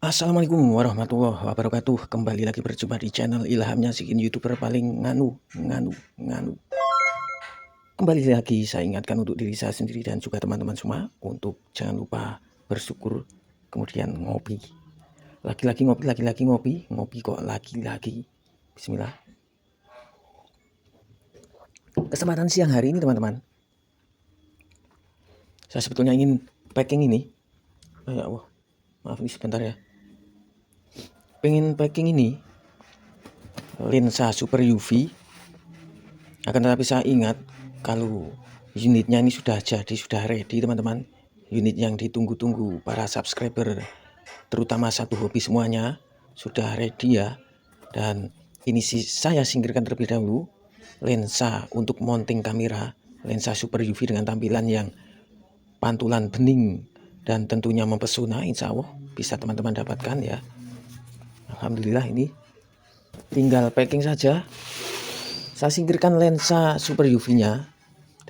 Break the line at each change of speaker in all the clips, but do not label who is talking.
Assalamualaikum warahmatullahi wabarakatuh. Kembali lagi berjumpa di channel Ilhamnya Nyazikin, YouTuber paling nganu. Kembali lagi saya ingatkan untuk diri saya sendiri dan juga teman-teman semua untuk jangan lupa bersyukur, kemudian ngopi. Laki-laki ngopi, ngopi kok laki-laki. Bismillah. Kesempatan siang hari ini teman-teman, saya sebetulnya ingin packing ini. Ya Allah, maaf nih sebentar ya. Pengen packing ini lensa super UV, akan tetapi saya ingat kalau unitnya ini sudah jadi, sudah ready teman-teman. Unit yang ditunggu-tunggu para subscriber, terutama satu hobi semuanya, sudah ready ya. Dan ini saya singkirkan terlebih dahulu lensa untuk mounting kamera, lensa super UV dengan tampilan yang pantulan bening dan tentunya mempesona. Insya Allah bisa teman-teman dapatkan ya. Alhamdulillah, ini tinggal packing saja. Saya singkirkan lensa super UV-nya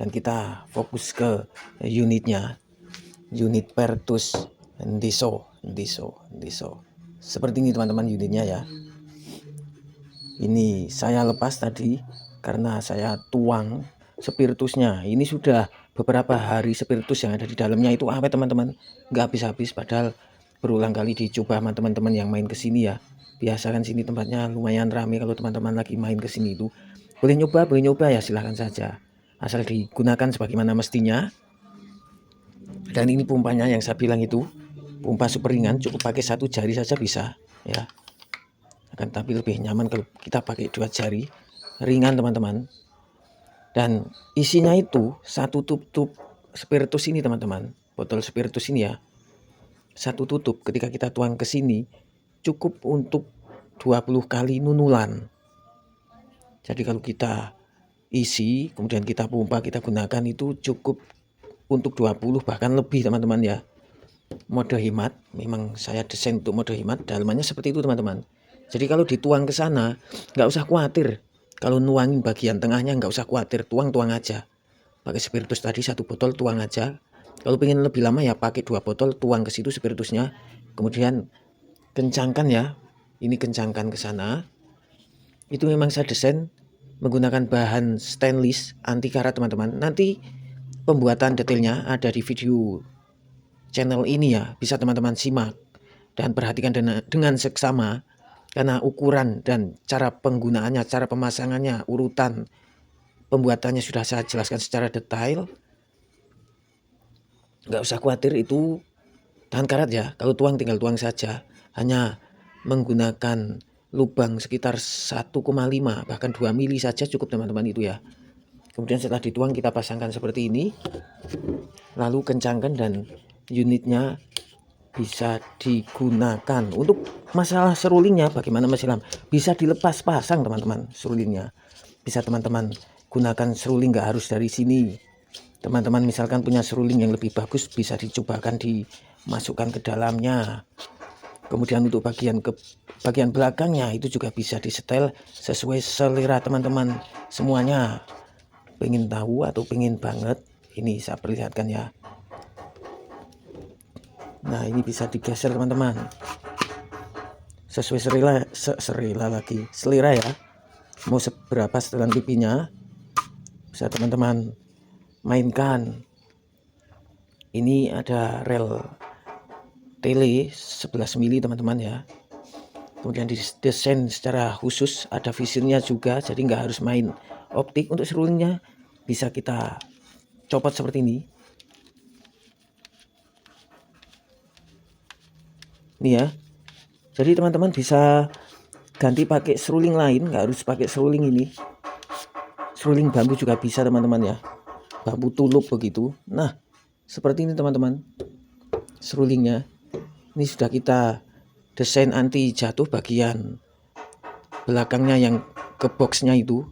dan kita fokus ke unitnya. Unit Pertus Ndiso. Seperti ini teman-teman unitnya ya. Ini saya lepas tadi karena saya tuang spiritusnya. Ini sudah beberapa hari spiritus yang ada di dalamnya itu awet teman-teman, nggak habis-habis, padahal berulang kali dicoba sama teman-teman yang main ke sini ya. Biasa kan sini tempatnya lumayan ramai, kalau teman-teman lagi main ke sini itu boleh nyoba ya, silahkan saja, asal digunakan sebagaimana mestinya. Dan ini pompanya yang saya bilang itu pompa super ringan, cukup pakai satu jari saja bisa ya. Akan tapi lebih nyaman kalau kita pakai dua jari, ringan teman-teman. Dan isinya itu satu tutup spiritus ini teman-teman, botol spiritus ini ya, satu tutup ketika kita tuang ke sini cukup untuk 20 kali nunulan. Jadi kalau kita isi kemudian kita pompa, kita gunakan, itu cukup untuk 20 bahkan lebih teman-teman ya. Mode hemat, memang saya desain untuk mode hemat, dalamannya seperti itu teman-teman. Jadi kalau dituang ke sana nggak usah khawatir, kalau nuangin bagian tengahnya nggak usah khawatir, tuang aja. Pakai spiritus tadi satu botol, tuang aja. Kalau pengen lebih lama ya pakai 2 botol, tuang ke situ spiritusnya, kemudian kencangkan ya. Ini kencangkan ke sana. Itu memang saya desain menggunakan bahan stainless anti karat teman-teman. Nanti pembuatan detailnya ada di video channel ini ya, bisa teman-teman simak dan perhatikan dengan seksama, karena ukuran dan cara penggunaannya, cara pemasangannya, urutan pembuatannya sudah saya jelaskan secara detail. Nggak usah khawatir, itu tahan karat ya. Kalau tuang tinggal tuang saja, hanya menggunakan lubang sekitar 1,5 bahkan 2 mili saja cukup teman-teman itu ya. Kemudian setelah dituang kita pasangkan seperti ini, lalu kencangkan dan unitnya bisa digunakan. Untuk masalah serulingnya bagaimana Mas Ilham? Bisa dilepas pasang teman-teman serulingnya. Bisa teman-teman gunakan seruling, nggak harus dari sini. Teman-teman misalkan punya seruling yang lebih bagus, bisa dicobakan dimasukkan ke dalamnya. Kemudian untuk bagian belakangnya itu juga bisa disetel sesuai selera teman-teman semuanya. Pengen tahu atau pengen banget, ini saya perlihatkan ya. Nah, ini bisa digeser teman-teman sesuai selera ya. Mau seberapa setelan pipinya bisa teman-teman mainkan. Ini ada rel tele 11 mili teman-teman ya. Kemudian didesain secara khusus, ada visirnya juga, jadi nggak harus main optik. Untuk serulingnya bisa kita copot seperti ini. Ini ya. Jadi teman-teman bisa ganti pakai seruling lain, nggak harus pakai seruling ini. Seruling bambu juga bisa teman-teman ya, bambu tulup begitu. Nah, seperti ini teman-teman serulingnya. Ini sudah kita desain anti jatuh, bagian belakangnya yang ke boxnya itu,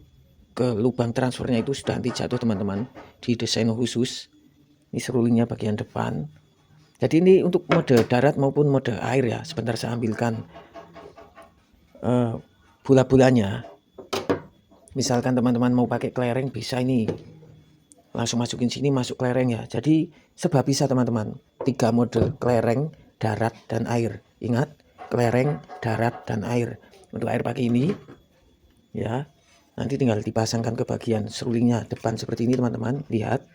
ke lubang transfernya itu sudah anti jatuh teman-teman, didesain khusus. Ini serulingnya bagian depan. Jadi ini untuk mode darat maupun mode air ya. Sebentar saya ambilkan bola-bolanya. Misalkan teman-teman mau pakai kelereng, bisa ini langsung masukin sini, masuk kelereng ya. Jadi sebab bisa teman-teman, 3 mode kelereng, darat dan air. Ingat, kelereng, darat, dan air. Untuk air pakai ini ya, nanti tinggal dipasangkan ke bagian serulingnya depan seperti ini teman-teman, lihat,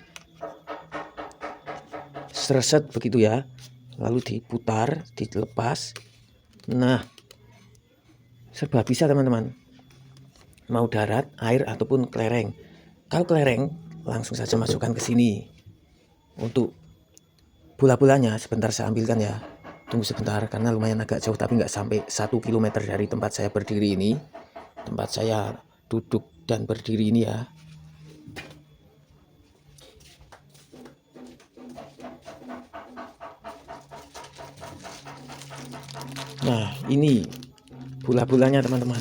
serset begitu ya, lalu diputar, dilepas. Nah, serba bisa teman-teman, mau darat, air, ataupun kelereng. Kalau kelereng langsung saja masukkan ke sini. Untuk bola-bolanya sebentar saya ambilkan ya, tunggu sebentar karena lumayan agak jauh, tapi nggak sampai 1 km dari tempat saya berdiri ini, tempat saya duduk dan berdiri ini ya. Nah, ini bola-bolanya teman-teman,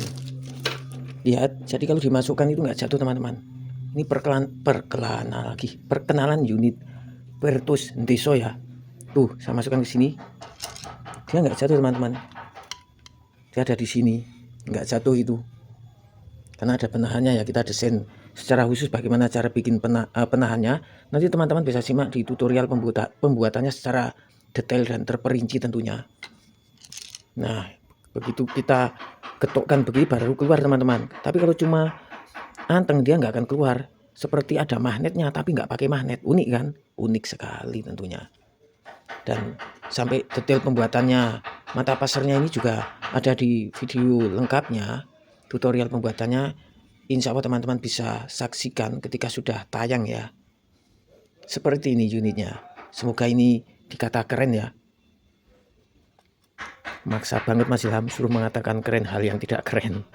lihat. Jadi kalau dimasukkan itu nggak jatuh teman-teman. Ini perkenalan unit Virtus Ndeso ya. Tuh, saya masukkan ke sini, dia nggak jatuh teman-teman, dia ada di sini, nggak jatuh itu karena ada penahannya ya. Kita desain secara khusus bagaimana cara bikin penahannya. Nanti teman-teman bisa simak di tutorial pembuatannya secara detail dan terperinci tentunya. Nah, begitu kita ketokkan begini baru keluar teman-teman. Tapi kalau cuma anteng dia nggak akan keluar. Seperti ada magnetnya tapi nggak pakai magnet. Unik kan? Unik sekali tentunya. Dan sampai detail pembuatannya, mata pasarnya ini juga ada di video lengkapnya, tutorial pembuatannya. Insya Allah teman-teman bisa saksikan ketika sudah tayang ya. Seperti ini unitnya. Semoga ini dikata keren ya. Maksa banget Mas Ilham suruh mengatakan keren hal yang tidak keren.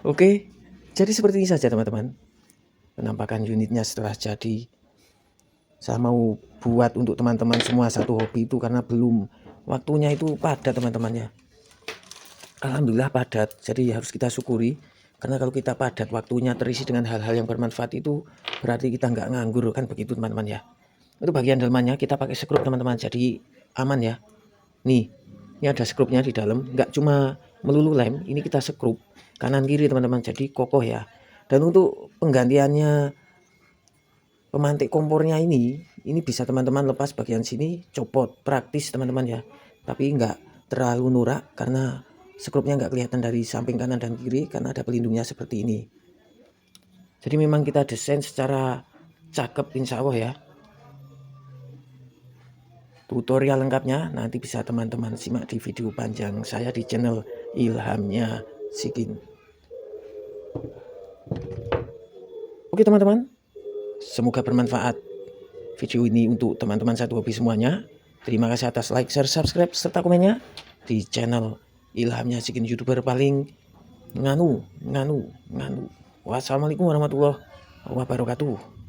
Oke, jadi seperti ini saja teman-teman penampakan unitnya setelah jadi. Saya mau buat untuk teman-teman semua satu hobi itu karena belum waktunya itu padat teman-teman ya. Alhamdulillah padat, jadi harus kita syukuri. Karena kalau kita padat waktunya terisi dengan hal-hal yang bermanfaat itu berarti kita nggak nganggur kan, begitu teman-teman ya. Itu bagian dalamannya kita pakai skrup teman-teman, jadi aman ya. Nih, ini ada skrupnya di dalam, nggak cuma melulu lem, ini kita skrup kanan kiri teman-teman, jadi kokoh ya. Dan untuk penggantiannya pemantik kompornya ini bisa teman-teman lepas bagian sini, copot, praktis teman-teman ya. Tapi nggak terlalu norak karena skrupnya nggak kelihatan dari samping kanan dan kiri karena ada pelindungnya seperti ini. Jadi memang kita desain secara cakep insya Allah ya. Tutorial lengkapnya nanti bisa teman-teman simak di video panjang saya di channel Ilhamnya Sikin. Oke teman-teman, semoga bermanfaat video ini untuk teman-teman satu hobi semuanya. Terima kasih atas like, share, subscribe, serta komennya di channel Ilhamnya Sikin, YouTuber paling nganu. Wassalamualaikum warahmatullahi wabarakatuh.